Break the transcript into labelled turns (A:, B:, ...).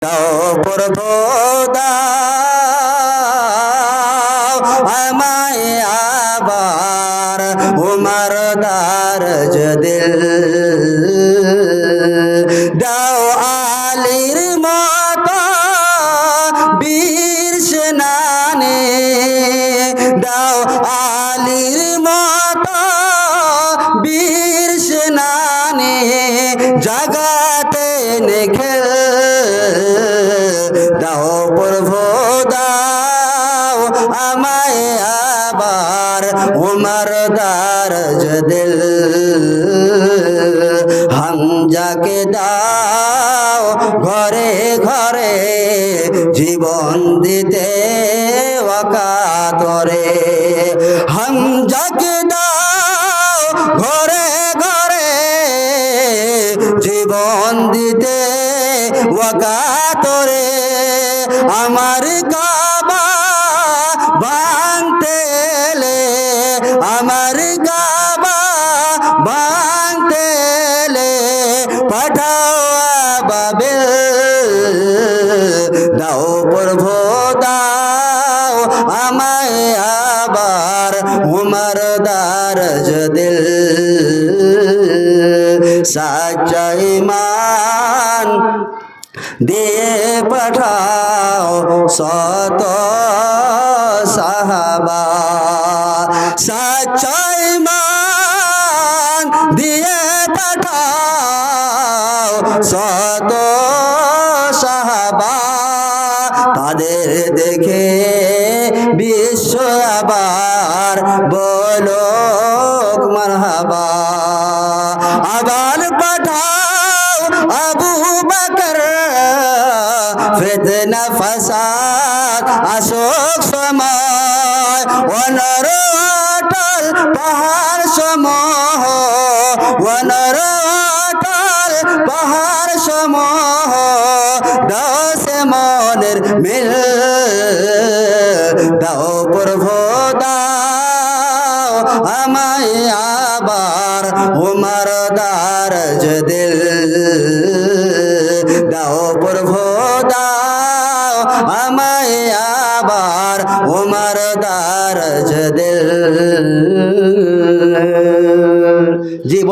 A: দাও প্রভু দাও আমায় আবার উমর দারজ দিল দাও আলীর মতো বীর সেনানে দাও আলীর মতো বীর সেনানে জাগাতে নিখিল দাও প্রভু দাও আমায় আবার উমর দারজ দিল হামজাকে দাও ঘরে ঘরে জীবন দিতে ওয়াকাতরে হামজাকে দাও ঘরে ঘরে জীবন দিতে ওয়াকাতরে আমার কাবা ভাঙতে এলে আমার কাবা ভাঙতে এলে পাঠাও আবাবিল দাও প্রভু দাও আমায় আবার উমর দারজ দিল সাচ্চা ঈমান দিয়ে পাঠাও শত সাহাবা সাচ্চা ঈমান দিয়ে পাঠাও শত সাহাবা তাদের দেখে বিশ্ব আবার বলো মারহাবা আবার পাঠাও আবু বকর ফিতনা ফাসাদ আসুক সময় ওনর অটল পাহাড় সমূহ ওনর অটল পাহাড় সমূহ দাও সে মনের মিল দাও প্রভু দাও আমায় আবার উমর দারজ দিল দাও প্রভু দাও আমায় আবার উমর দারজ দিল জীবন